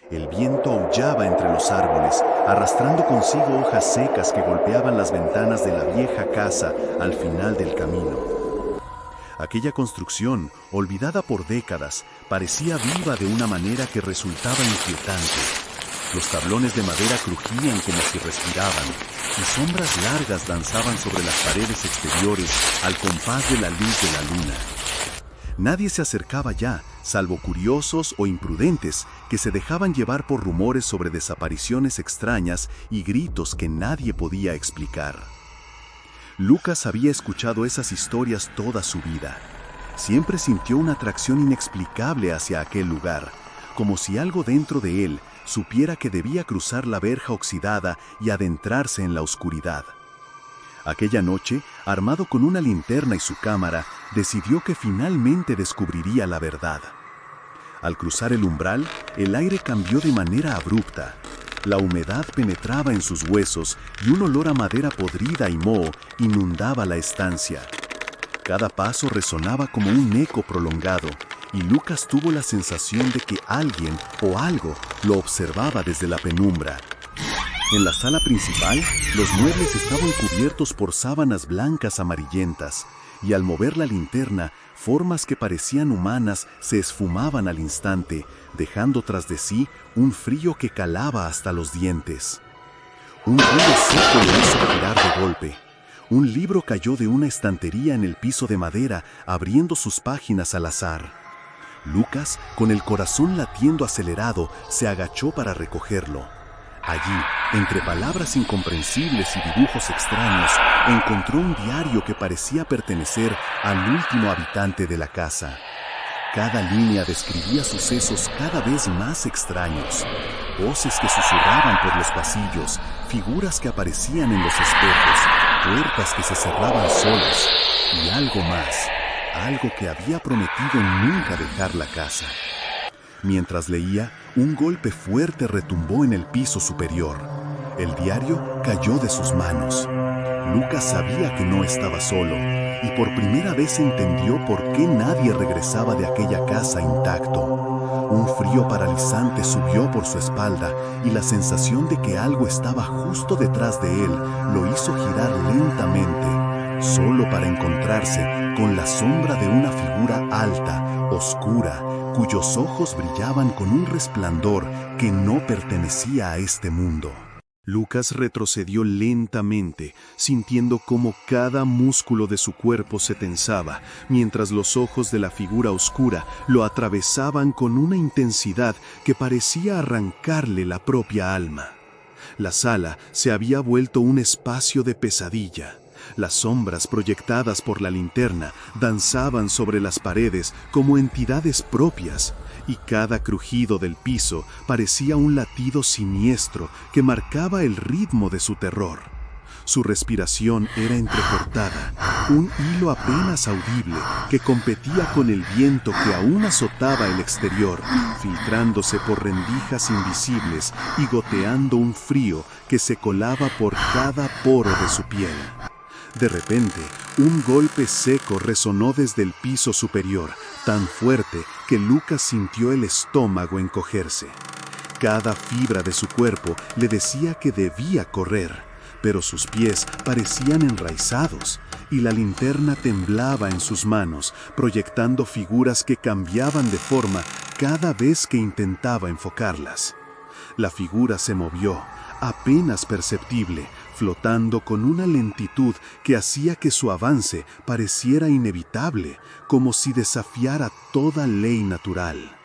El viento aullaba entre los árboles, arrastrando consigo hojas secas que golpeaban las ventanas de la vieja casa al final del camino. Aquella construcción, olvidada por décadas, parecía viva de una manera que resultaba inquietante. Los tablones de madera crujían como si respiraban, y sombras largas danzaban sobre las paredes exteriores al compás de la luz de la luna. Nadie se acercaba ya, salvo curiosos o imprudentes que se dejaban llevar por rumores sobre desapariciones extrañas y gritos que nadie podía explicar. Lucas había escuchado esas historias toda su vida. Siempre sintió una atracción inexplicable hacia aquel lugar, como si algo dentro de él supiera que debía cruzar la verja oxidada y adentrarse en la oscuridad. Aquella noche, armado con una linterna y su cámara, decidió que finalmente descubriría la verdad. Al cruzar el umbral, el aire cambió de manera abrupta. La humedad penetraba en sus huesos y un olor a madera podrida y moho inundaba la estancia. Cada paso resonaba como un eco prolongado, y Lucas tuvo la sensación de que alguien o algo lo observaba desde la penumbra. En la sala principal, los muebles estaban cubiertos por sábanas blancas amarillentas, y al mover la linterna, formas que parecían humanas se esfumaban al instante, dejando tras de sí un frío que calaba hasta los dientes. Un ruido seco lo hizo girar de golpe. Un libro cayó de una estantería en el piso de madera, abriendo sus páginas al azar. Lucas, con el corazón latiendo acelerado, se agachó para recogerlo. Allí, entre palabras incomprensibles y dibujos extraños, encontró un diario que parecía pertenecer al último habitante de la casa. Cada línea describía sucesos cada vez más extraños. Voces que susurraban por los pasillos, figuras que aparecían en los espejos, puertas que se cerraban solas, y algo más, algo que había prometido nunca dejar la casa. Mientras leía, un golpe fuerte retumbó en el piso superior. El diario cayó de sus manos. Lucas sabía que no estaba solo, y por primera vez entendió por qué nadie regresaba de aquella casa intacto. Un frío paralizante subió por su espalda, y la sensación de que algo estaba justo detrás de él lo hizo girar lentamente, solo para encontrarse con la sombra de una figura alta, oscura, cuyos ojos brillaban con un resplandor que no pertenecía a este mundo. Lucas retrocedió lentamente, sintiendo cómo cada músculo de su cuerpo se tensaba, mientras los ojos de la figura oscura lo atravesaban con una intensidad que parecía arrancarle la propia alma. La sala se había vuelto un espacio de pesadilla. Las sombras proyectadas por la linterna danzaban sobre las paredes como entidades propias, y cada crujido del piso parecía un latido siniestro que marcaba el ritmo de su terror. Su respiración era entrecortada, un hilo apenas audible que competía con el viento que aún azotaba el exterior, filtrándose por rendijas invisibles y goteando un frío que se colaba por cada poro de su piel. De repente, un golpe seco resonó desde el piso superior, tan fuerte que Lucas sintió el estómago encogerse. Cada fibra de su cuerpo le decía que debía correr, pero sus pies parecían enraizados, y la linterna temblaba en sus manos, proyectando figuras que cambiaban de forma cada vez que intentaba enfocarlas. La figura se movió, apenas perceptible, flotando con una lentitud que hacía que su avance pareciera inevitable, como si desafiara toda ley natural.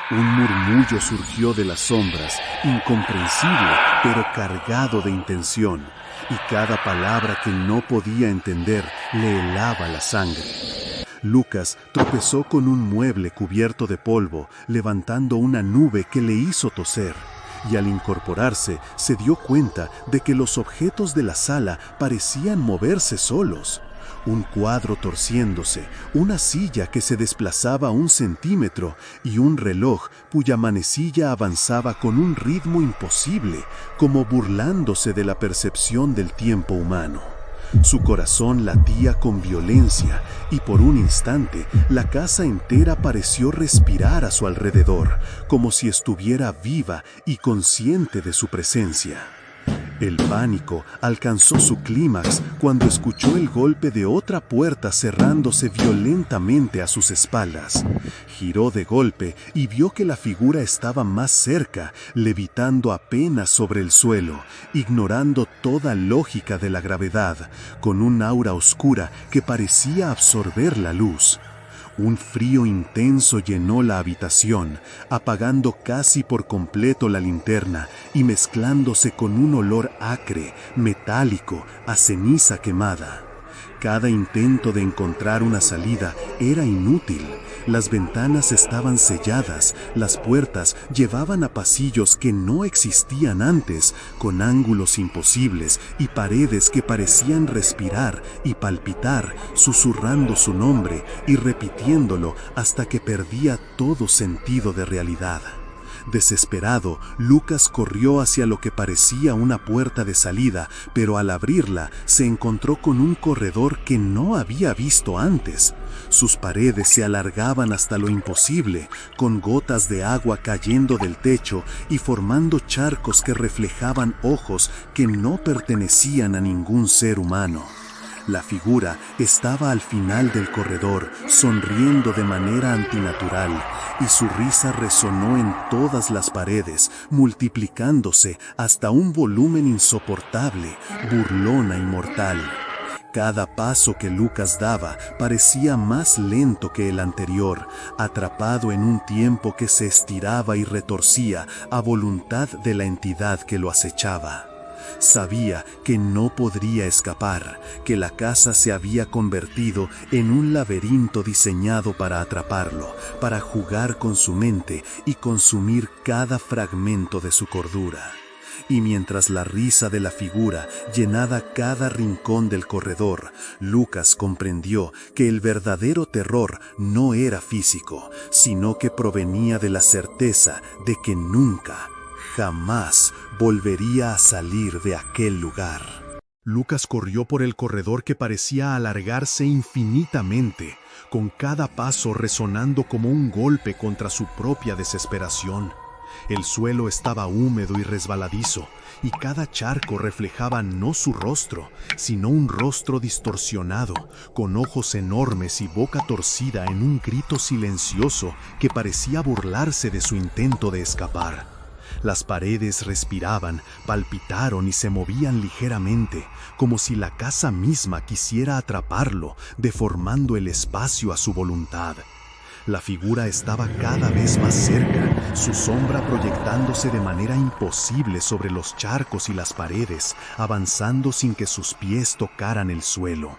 Un murmullo surgió de las sombras, incomprensible, pero cargado de intención, y cada palabra que no podía entender le helaba la sangre. Lucas tropezó con un mueble cubierto de polvo, levantando una nube que le hizo toser. Y al incorporarse, se dio cuenta de que los objetos de la sala parecían moverse solos. Un cuadro torciéndose, una silla que se desplazaba 1 centímetro y un reloj cuya manecilla avanzaba con un ritmo imposible, como burlándose de la percepción del tiempo humano. Su corazón latía con violencia y por un instante la casa entera pareció respirar a su alrededor, como si estuviera viva y consciente de su presencia. El pánico alcanzó su clímax cuando escuchó el golpe de otra puerta cerrándose violentamente a sus espaldas. Giró de golpe y vio que la figura estaba más cerca, levitando apenas sobre el suelo, ignorando toda lógica de la gravedad, con un aura oscura que parecía absorber la luz. Un frío intenso llenó la habitación, apagando casi por completo la linterna y mezclándose con un olor acre, metálico, a ceniza quemada. Cada intento de encontrar una salida era inútil. Las ventanas estaban selladas, las puertas llevaban a pasillos que no existían antes, con ángulos imposibles y paredes que parecían respirar y palpitar, susurrando su nombre y repitiéndolo hasta que perdía todo sentido de realidad. Desesperado, Lucas corrió hacia lo que parecía una puerta de salida, pero al abrirla se encontró con un corredor que no había visto antes. Sus paredes se alargaban hasta lo imposible, con gotas de agua cayendo del techo y formando charcos que reflejaban ojos que no pertenecían a ningún ser humano. La figura estaba al final del corredor, sonriendo de manera antinatural, y su risa resonó en todas las paredes, multiplicándose hasta un volumen insoportable, burlona y mortal. Cada paso que Lucas daba parecía más lento que el anterior, atrapado en un tiempo que se estiraba y retorcía a voluntad de la entidad que lo acechaba. Sabía que no podría escapar, que la casa se había convertido en un laberinto diseñado para atraparlo, para jugar con su mente y consumir cada fragmento de su cordura. Y mientras la risa de la figura llenaba cada rincón del corredor, Lucas comprendió que el verdadero terror no era físico, sino que provenía de la certeza de que nunca, jamás volvería a salir de aquel lugar. Lucas corrió por el corredor que parecía alargarse infinitamente, con cada paso resonando como un golpe contra su propia desesperación. El suelo estaba húmedo y resbaladizo, y cada charco reflejaba no su rostro, sino un rostro distorsionado, con ojos enormes y boca torcida en un grito silencioso que parecía burlarse de su intento de escapar. Las paredes respiraban, palpitaron y se movían ligeramente, como si la casa misma quisiera atraparlo, deformando el espacio a su voluntad. La figura estaba cada vez más cerca, su sombra proyectándose de manera imposible sobre los charcos y las paredes, avanzando sin que sus pies tocaran el suelo.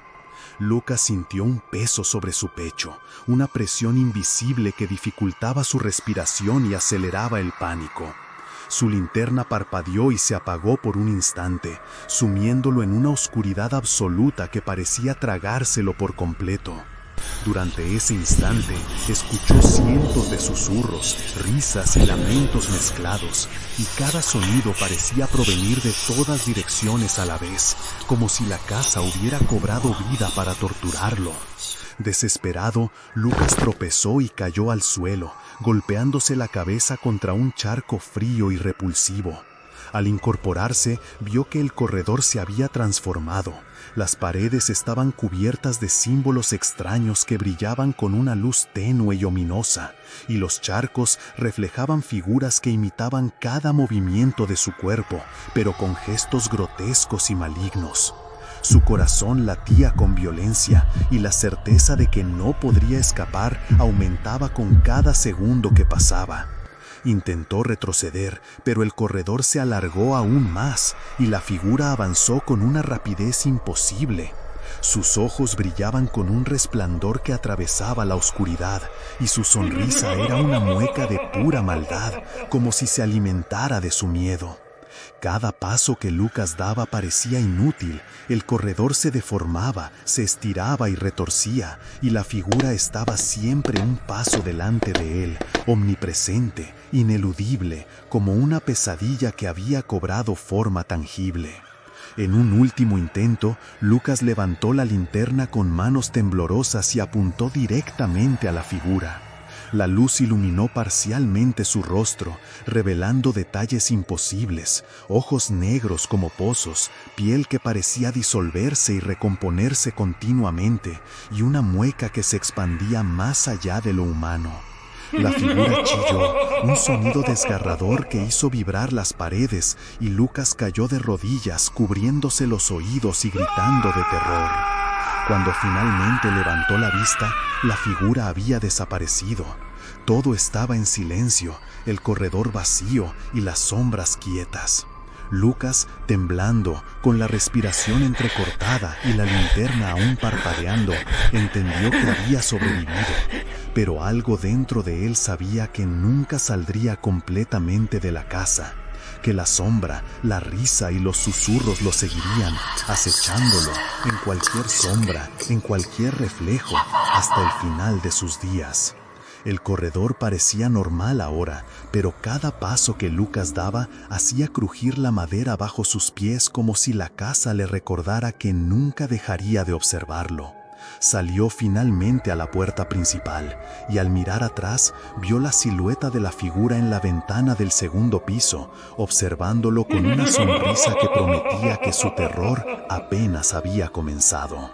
Lucas sintió un peso sobre su pecho, una presión invisible que dificultaba su respiración y aceleraba el pánico. Su linterna parpadeó y se apagó por un instante, sumiéndolo en una oscuridad absoluta que parecía tragárselo por completo. Durante ese instante, escuchó cientos de susurros, risas y lamentos mezclados, y cada sonido parecía provenir de todas direcciones a la vez, como si la casa hubiera cobrado vida para torturarlo. Desesperado, Lucas tropezó y cayó al suelo, golpeándose la cabeza contra un charco frío y repulsivo. Al incorporarse, vio que el corredor se había transformado. Las paredes estaban cubiertas de símbolos extraños que brillaban con una luz tenue y ominosa, y los charcos reflejaban figuras que imitaban cada movimiento de su cuerpo, pero con gestos grotescos y malignos. Su corazón latía con violencia y la certeza de que no podría escapar aumentaba con cada segundo que pasaba. Intentó retroceder, pero el corredor se alargó aún más y la figura avanzó con una rapidez imposible. Sus ojos brillaban con un resplandor que atravesaba la oscuridad y su sonrisa era una mueca de pura maldad, como si se alimentara de su miedo. Cada paso que Lucas daba parecía inútil, el corredor se deformaba, se estiraba y retorcía, y la figura estaba siempre un paso delante de él, omnipresente, ineludible, como una pesadilla que había cobrado forma tangible. En un último intento, Lucas levantó la linterna con manos temblorosas y apuntó directamente a la figura. La luz iluminó parcialmente su rostro, revelando detalles imposibles: ojos negros como pozos, piel que parecía disolverse y recomponerse continuamente, y una mueca que se expandía más allá de lo humano. La figura chilló, un sonido desgarrador que hizo vibrar las paredes, y Lucas cayó de rodillas, cubriéndose los oídos y gritando de terror. Cuando finalmente levantó la vista, la figura había desaparecido. Todo estaba en silencio, el corredor vacío y las sombras quietas. Lucas, temblando, con la respiración entrecortada y la linterna aún parpadeando, entendió que había sobrevivido. Pero algo dentro de él sabía que nunca saldría completamente de la casa, que la sombra, la risa y los susurros lo seguirían, acechándolo en cualquier sombra, en cualquier reflejo, hasta el final de sus días. El corredor parecía normal ahora, pero cada paso que Lucas daba hacía crujir la madera bajo sus pies, como si la casa le recordara que nunca dejaría de observarlo. Salió finalmente a la puerta principal y al mirar atrás vio la silueta de la figura en la ventana del segundo piso, observándolo con una sonrisa que prometía que su terror apenas había comenzado.